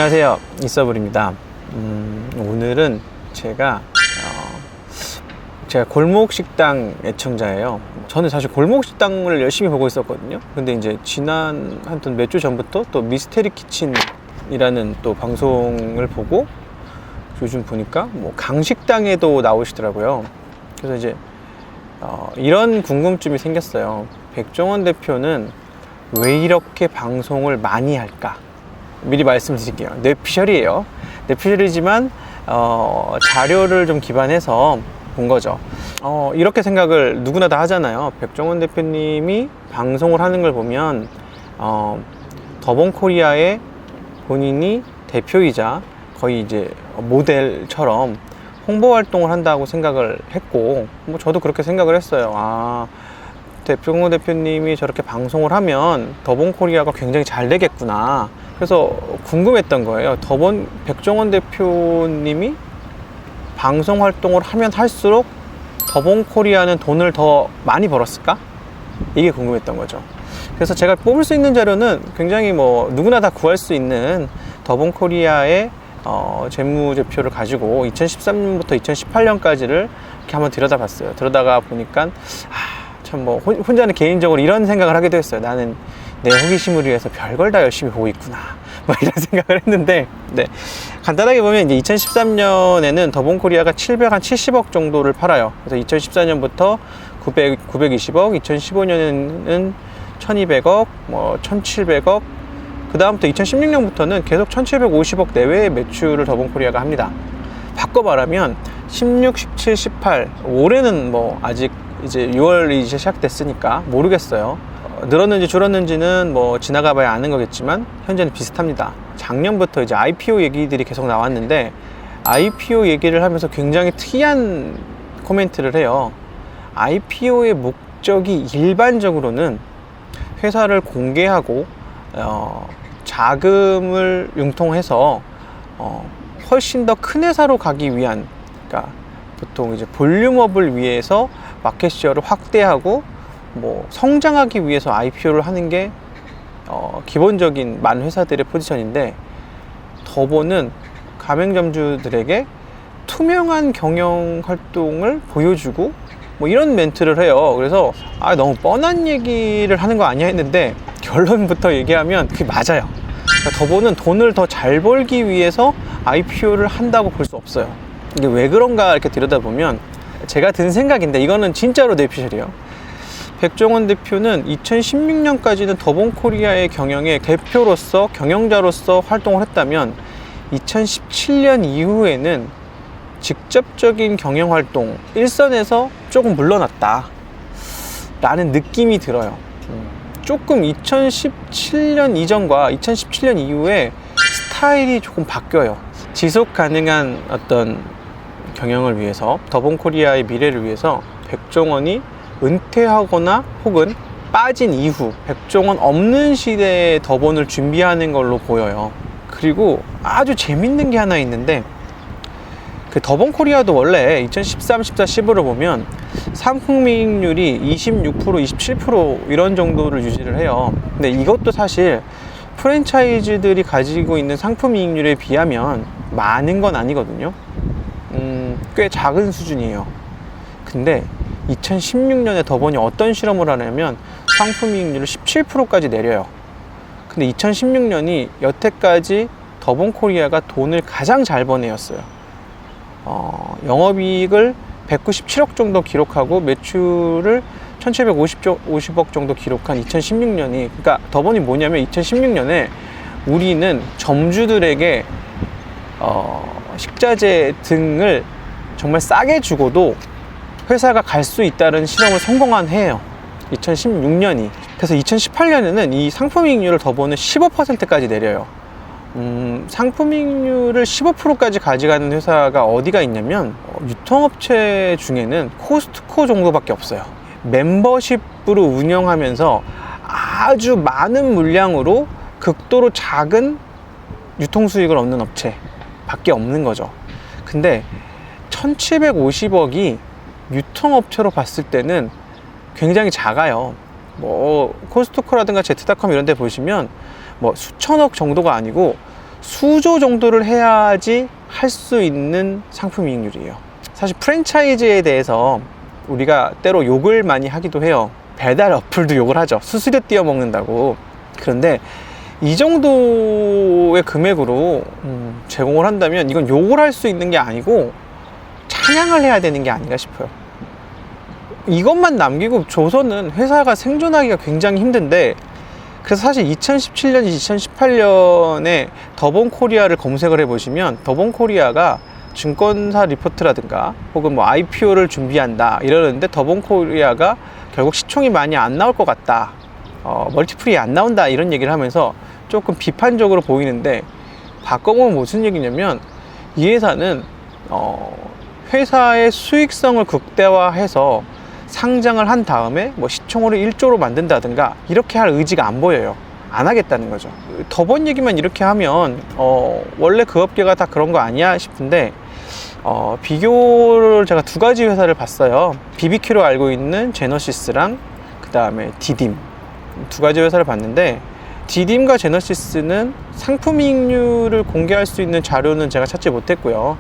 안녕하세요, 이서블입니다. 오늘은 제가 골목 식당 애청자예요. 저는 사실 골목 식당을 열심히 보고 있었거든요. 근데 이제 지난 한 몇 주 전부터 또 미스테리 키친이라는 또 방송을 보고 요즘 보니까 뭐 강식당에도 나오시더라고요. 그래서 이제 이런 궁금증이 생겼어요. 백종원 대표는 왜 이렇게 방송을 많이 할까? 미리 말씀드릴게요. 뇌피셜이에요. 뇌피셜이지만 자료를 좀 기반해서 본 거죠. 이렇게 생각을 누구나 다 하잖아요. 백종원 대표님이 방송을 하는 걸 보면 더본코리아의 본인이 대표이자 거의 이제 모델처럼 홍보 활동을 한다고 생각을 했고, 뭐 저도 그렇게 생각을 했어요. 백종원 대표님이 저렇게 방송을 하면 더본코리아가 굉장히 잘 되겠구나. 그래서 궁금했던 거예요. 백종원 대표님이 방송 활동을 하면 할수록 더본코리아는 돈을 더 많이 벌었을까? 이게 궁금했던 거죠. 그래서 제가 뽑을 수 있는 자료는 굉장히 뭐 누구나 다 구할 수 있는 더본코리아의 재무제표를 가지고 2013년부터 2018년까지를 이렇게 한번 들여다봤어요. 들여다가 보니까 참 뭐 혼자는 개인적으로 이런 생각을 하기도 했어요. 나는 내 호기심을 위해서 별걸 다 열심히 보고 있구나, 뭐 이런 생각을 했는데, 네, 간단하게 보면 이제 2013년에는 더본코리아가 770억 정도를 팔아요. 그래서 2014년부터 920억, 2015년에는 1200억, 뭐 1700억, 그 다음부터 2016년부터는 계속 1750억 내외의 매출을 더본코리아가 합니다. 바꿔 말하면 16, 17, 18, 올해는 뭐 아직 이제 6월이 이제 시작됐으니까 모르겠어요. 늘었는지 줄었는지는 뭐 지나가 봐야 아는 거겠지만 현재는 비슷합니다. 작년부터 이제 IPO 얘기들이 계속 나왔는데, IPO 얘기를 하면서 굉장히 특이한 코멘트를 해요. IPO의 목적이 일반적으로는 회사를 공개하고 자금을 융통해서 훨씬 더 큰 회사로 가기 위한, 그러니까 보통 이제 볼륨업을 위해서 마켓시어를 확대하고 뭐 성장하기 위해서 IPO를 하는 게 기본적인 많은 회사들의 포지션인데, 더본은 가맹점주들에게 투명한 경영 활동을 보여주고 뭐 이런 멘트를 해요. 그래서 너무 뻔한 얘기를 하는 거 아니야 했는데, 결론부터 얘기하면 그게 맞아요. 그러니까 더본은 돈을 더 잘 벌기 위해서 IPO를 한다고 볼 수 없어요. 이게 왜 그런가 이렇게 들여다보면 제가 든 생각인데, 이거는 진짜로 뇌피셜이에요. 백종원 대표는 2016년까지는 더본코리아의 경영의 대표로서, 경영자로서 활동을 했다면 2017년 이후에는 직접적인 경영 활동 일선에서 조금 물러났다 라는 느낌이 들어요. 조금 2017년 이전과 2017년 이후에 스타일이 조금 바뀌어요. 지속 가능한 어떤 경영을 위해서, 더본코리아의 미래를 위해서 백종원이 은퇴하거나 혹은 빠진 이후 백종원 없는 시대에 더본을 준비하는 걸로 보여요. 그리고 아주 재밌는 게 하나 있는데, 그 더본코리아도 원래 2013, 14, 15를 보면 상품이익률이 26%, 27% 이런 정도를 유지를 해요. 근데 이것도 사실 프랜차이즈들이 가지고 있는 상품이익률에 비하면 많은 건 아니거든요. 꽤 작은 수준이에요. 근데 2016년에 더본이 어떤 실험을 하냐면 상품이익률을 17%까지 내려요. 근데 2016년이 여태까지 더본코리아가 돈을 가장 잘 번 해였어요. 영업이익을 197억 정도 기록하고 매출을 1750억 정도 기록한 2016년이, 그러니까 더본이 뭐냐면 2016년에 우리는 점주들에게 식자재 등을 정말 싸게 주고도 회사가 갈 수 있다는 실험을 성공한 해예요. 2016년이. 그래서 2018년에는 이 상품이익률을 더본은 15%까지 내려요. 상품이익률을 15%까지 가져가는 회사가 어디가 있냐면 유통업체 중에는 코스트코 정도밖에 없어요. 멤버십으로 운영하면서 아주 많은 물량으로 극도로 작은 유통수익을 얻는 업체 밖에 없는 거죠. 근데 1750억이 유통업체로 봤을 때는 굉장히 작아요. 뭐 코스트코라든가 제트닷컴 이런 데 보시면 뭐 수천억 정도가 아니고 수조 정도를 해야지 할 수 있는 상품이익률이에요. 사실 프랜차이즈에 대해서 우리가 때로 욕을 많이 하기도 해요. 배달 어플도 욕을 하죠. 수수료 띄워 먹는다고. 그런데 이 정도의 금액으로 제공을 한다면 이건 욕을 할 수 있는 게 아니고 찬양을 해야 되는 게 아닌가 싶어요. 이것만 남기고 조선은 회사가 생존하기가 굉장히 힘든데, 그래서 사실 2017년, 2018년에 더본코리아를 검색을 해보시면 더본코리아가 증권사 리포트라든가 혹은 뭐 IPO를 준비한다 이러는데 더본코리아가 결국 시총이 많이 안 나올 것 같다, 멀티플이 안 나온다 이런 얘기를 하면서 조금 비판적으로 보이는데, 바꿔보면 무슨 얘기냐면 이 회사는 회사의 수익성을 극대화해서 상장을 한 다음에 뭐 시총을 1조로 만든다든가 이렇게 할 의지가 안 보여요. 안 하겠다는 거죠. 더본 얘기만 이렇게 하면 원래 그 업계가 다 그런 거 아니야 싶은데, 비교를 제가 두 가지 회사를 봤어요. BBQ로 알고 있는 제너시스랑 그 다음에 디딤, 두 가지 회사를 봤는데, 디딤과 제너시스는 상품이익률을 공개할 수 있는 자료는 제가 찾지 못했고요.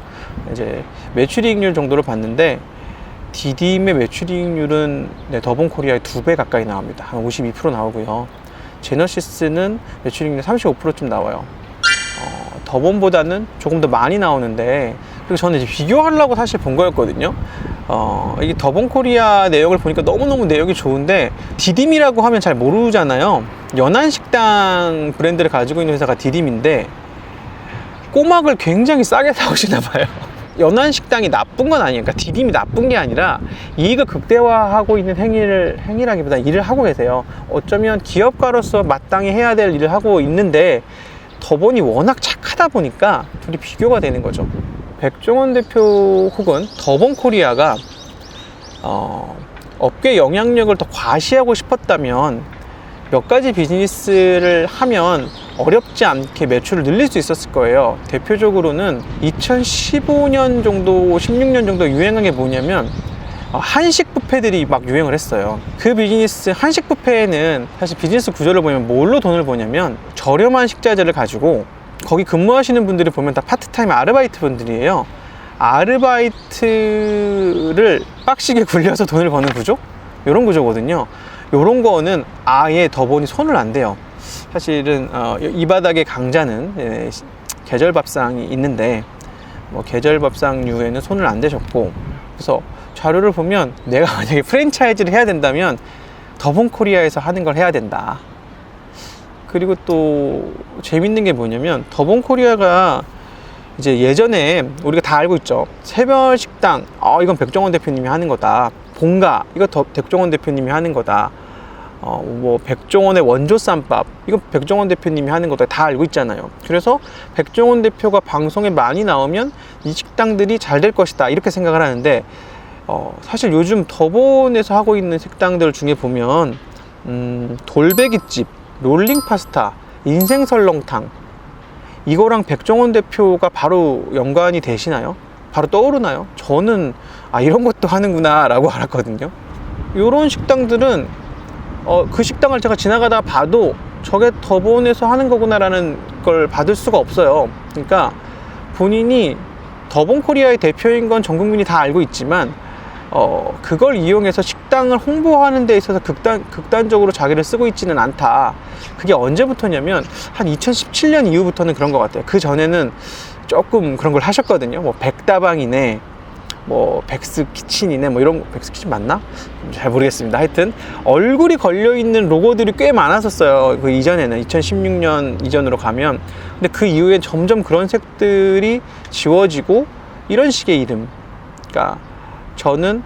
이제 매출이익률 정도를 봤는데, 디딤의 매출이익률은 더본코리아의 2배 가까이 나옵니다. 한 52% 나오고요. 제너시스는 매출이익률 35%쯤 나와요. 더본보다는 조금 더 많이 나오는데, 그리고 저는 이제 비교하려고 사실 본 거였거든요. 이게 더본코리아 내용을 보니까 너무너무 내용이 좋은데, 디딤이라고 하면 잘 모르잖아요. 연안식당 브랜드를 가지고 있는 회사가 디딤인데 꼬막을 굉장히 싸게 사오시나 봐요. 연안식당이 나쁜 건 아니에요. 그러니까 디딤이 나쁜 게 아니라 이익을 극대화하고 있는 행위라기보다 일을 하고 계세요. 어쩌면 기업가로서 마땅히 해야 될 일을 하고 있는데, 더본이 워낙 착하다 보니까 둘이 비교가 되는 거죠. 백종원 대표 혹은 더본코리아가 업계 영향력을 더 과시하고 싶었다면 몇 가지 비즈니스를 하면 어렵지 않게 매출을 늘릴 수 있었을 거예요. 대표적으로는 2015년 정도, 16년 정도 유행한 게 뭐냐면 한식 뷔페들이 막 유행을 했어요. 그 비즈니스, 한식 뷔페에는 사실 비즈니스 구조를 보면 뭘로 돈을 버냐면 저렴한 식자재를 가지고, 거기 근무하시는 분들이 보면 다 파트타임 아르바이트 분들이에요. 아르바이트를 빡시게 굴려서 돈을 버는 구조? 이런 구조거든요. 이런 거는 아예 더본이 손을 안 대요. 사실은 이 바닥에 강자는 계절밥상이 있는데, 뭐 계절밥상류에는 손을 안 대셨고, 그래서 자료를 보면 내가 만약에 프랜차이즈를 해야 된다면 더본코리아에서 하는 걸 해야 된다. 그리고 또 재밌는 게 뭐냐면, 더본코리아가 이제 예전에 우리가 다 알고 있죠. 새별식당, 이건 백종원 대표님이 하는 거다. 본가, 이거 백종원 대표님이 하는 거다. 뭐 백종원의 원조 쌈밥, 이거 백종원 대표님이 하는 거다. 다 알고 있잖아요. 그래서 백종원 대표가 방송에 많이 나오면 이 식당들이 잘 될 것이다, 이렇게 생각을 하는데, 사실 요즘 더본에서 하고 있는 식당들 중에 보면 돌베기집, 롤링 파스타, 인생 설렁탕, 이거랑 백종원 대표가 바로 연관이 되시나요? 바로 떠오르나요? 저는 이런 것도 하는구나 라고 알았거든요. 이런 식당들은 그 식당을 제가 지나가다가 봐도 저게 더본에서 하는 거구나 라는 걸 받을 수가 없어요. 그러니까 본인이 더본코리아의 대표인 건 전 국민이 다 알고 있지만 그걸 이용해서 식당을 홍보하는 데 있어서 극단적으로 자기를 쓰고 있지는 않다. 그게 언제부터냐면 한 2017년 이후부터는 그런 것 같아요. 그 전에는 조금 그런 걸 하셨거든요. 뭐 백다방이네, 뭐 백스키친이네, 뭐 이런, 백스키친 맞나? 잘 모르겠습니다. 하여튼 얼굴이 걸려있는 로고들이 꽤 많았었어요. 그 이전에는 2016년 이전으로 가면. 근데 그 이후에 점점 그런 색들이 지워지고 이런 식의 이름. 그러니까 저는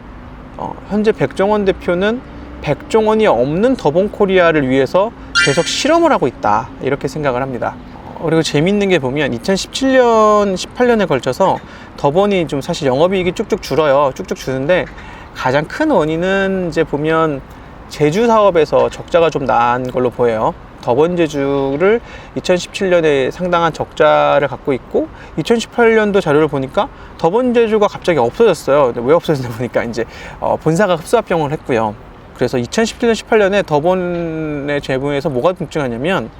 현재 백종원 대표는 백종원이 없는 더본코리아를 위해서 계속 실험을 하고 있다, 이렇게 생각을 합니다. 그리고 재밌는 게 보면 2017년, 18년에 걸쳐서 더본이 좀 사실 영업이익이 쭉쭉 줄어요. 쭉쭉 주는데 가장 큰 원인은 이제 보면 제주 사업에서 적자가 좀 난 걸로 보여요. 더본 제주를 2017년에 상당한 적자를 갖고 있고, 2018년도 자료를 보니까 더본 제주가 갑자기 없어졌어요. 근데 왜 없어졌나 보니까 이제 본사가 흡수합병을 했고요. 그래서 2017년, 18년에 더본의 재무에서 뭐가 등장하냐면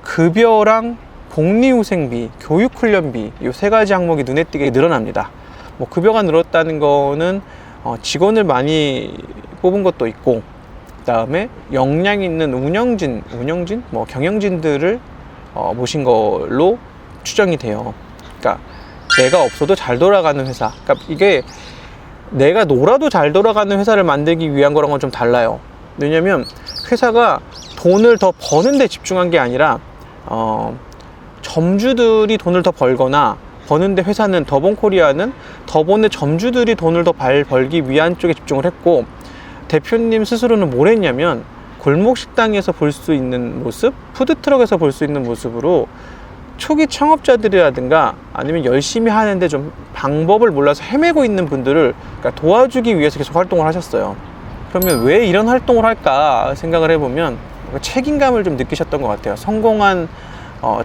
급여랑 복리후생비, 교육훈련비 이 세 가지 항목이 눈에 띄게 늘어납니다. 뭐 급여가 늘었다는 거는 직원을 많이 뽑은 것도 있고, 그 다음에 역량 있는 운영진, 뭐 경영진들을 모신 걸로 추정이 돼요. 그러니까 내가 없어도 잘 돌아가는 회사. 그러니까 이게 내가 놀아도 잘 돌아가는 회사를 만들기 위한 거랑은 좀 달라요. 왜냐면 회사가 돈을 더 버는 데 집중한 게 아니라 점주들이 돈을 더 벌거나 버는데 회사는 더본코리아는 더본의 점주들이 돈을 더 벌기 위한 쪽에 집중을 했고, 대표님 스스로는 뭘 했냐면 골목 식당에서 볼 수 있는 모습, 푸드트럭에서 볼 수 있는 모습으로 초기 창업자들이라든가 아니면 열심히 하는데 좀 방법을 몰라서 헤매고 있는 분들을 그러니까 도와주기 위해서 계속 활동을 하셨어요. 그러면 왜 이런 활동을 할까 생각을 해보면 책임감을 좀 느끼셨던 것 같아요. 성공한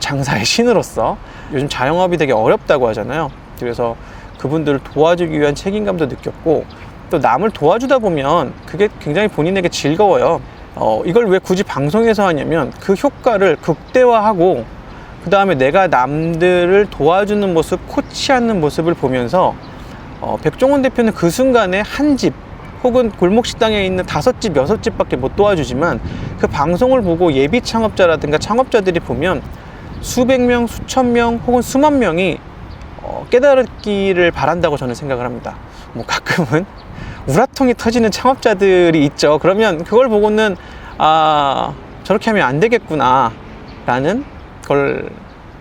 장사의 신으로서 요즘 자영업이 되게 어렵다고 하잖아요. 그래서 그분들을 도와주기 위한 책임감도 느꼈고, 또 남을 도와주다 보면 그게 굉장히 본인에게 즐거워요. 이걸 왜 굳이 방송에서 하냐면 그 효과를 극대화하고 그 다음에 내가 남들을 도와주는 모습, 코치하는 모습을 보면서 백종원 대표는 그 순간에 한 집 혹은 골목식당에 있는 5집, 6집 밖에 못 도와주지만 그 방송을 보고 예비 창업자라든가 창업자들이 보면 수백 명, 수천 명 혹은 수만 명이 깨달기를 바란다고 저는 생각을 합니다. 뭐 가끔은 우라통이 터지는 창업자들이 있죠. 그러면 그걸 보고는 저렇게 하면 안 되겠구나 라는 걸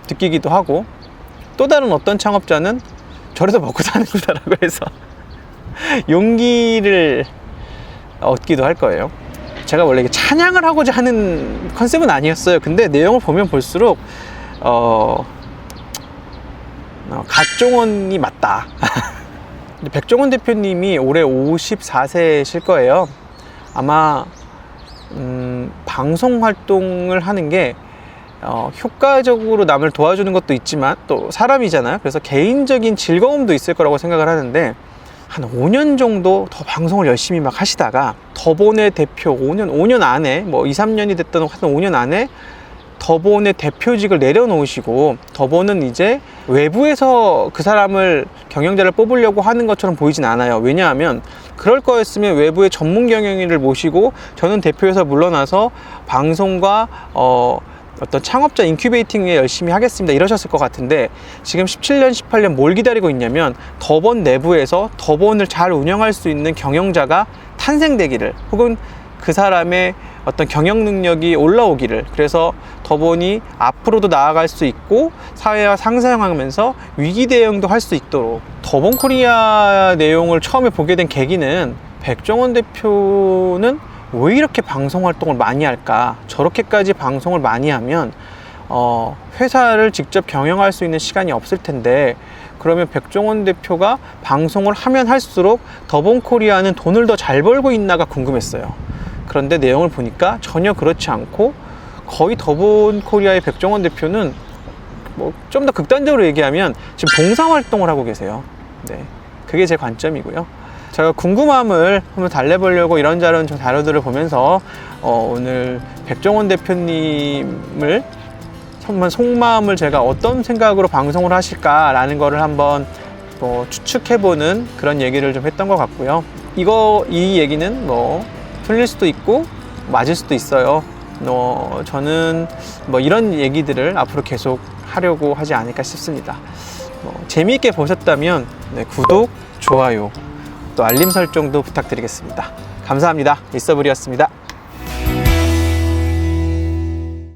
느끼기도 하고, 또 다른 어떤 창업자는 저래도 먹고 사는구나라고 해서 용기를 얻기도 할 거예요. 제가 원래 찬양을 하고자 하는 컨셉은 아니었어요. 근데 내용을 보면 볼수록 갓종원이 맞다. 백종원 대표님이 올해 54세실 거예요. 아마 방송 활동을 하는 게 효과적으로 남을 도와주는 것도 있지만 또 사람이잖아요. 그래서 개인적인 즐거움도 있을 거라고 생각을 하는데, 한 5년 정도 더 방송을 열심히 막 하시다가 더본의 대표 5년 안에 뭐 2, 3년이 됐던 한 5년 안에 더본의 대표직을 내려놓으시고, 더본은 이제 외부에서 그 사람을 경영자를 뽑으려고 하는 것처럼 보이진 않아요. 왜냐하면 그럴 거였으면 외부의 전문 경영인을 모시고 저는 대표에서 물러나서 방송과 어떤 창업자 인큐베이팅에 열심히 하겠습니다 이러셨을 것 같은데, 지금 17년, 18년 뭘 기다리고 있냐면 더본 내부에서 더본을 잘 운영할 수 있는 경영자가 탄생되기를, 혹은 그 사람의 어떤 경영 능력이 올라오기를, 그래서 더본이 앞으로도 나아갈 수 있고 사회와 상생하면서 위기 대응도 할 수 있도록. 더본 코리아 내용을 처음에 보게 된 계기는 백종원 대표는 왜 이렇게 방송 활동을 많이 할까? 저렇게까지 방송을 많이 하면 회사를 직접 경영할 수 있는 시간이 없을 텐데, 그러면 백종원 대표가 방송을 하면 할수록 더본 코리아는 돈을 더 잘 벌고 있나가 궁금했어요. 그런데 내용을 보니까 전혀 그렇지 않고, 거의 더본 코리아의 백종원 대표는 뭐 좀 더 극단적으로 얘기하면 지금 봉사활동을 하고 계세요. 네, 그게 제 관점이고요. 제가 궁금함을 한번 달래보려고 이런저런 자료들을 보면서 오늘 백종원 대표님을 한번 속마음을 제가 어떤 생각으로 방송을 하실까라는 거를 한번 추측해보는 그런 얘기를 좀 했던 것 같고요. 이 얘기는 뭐 틀릴 수도 있고 맞을 수도 있어요. 저는 뭐 이런 얘기들을 앞으로 계속 하려고 하지 않을까 싶습니다. 재미있게 보셨다면 구독, 좋아요, 또 알림 설정도 부탁드리겠습니다. 감사합니다. 있어블이었습니다.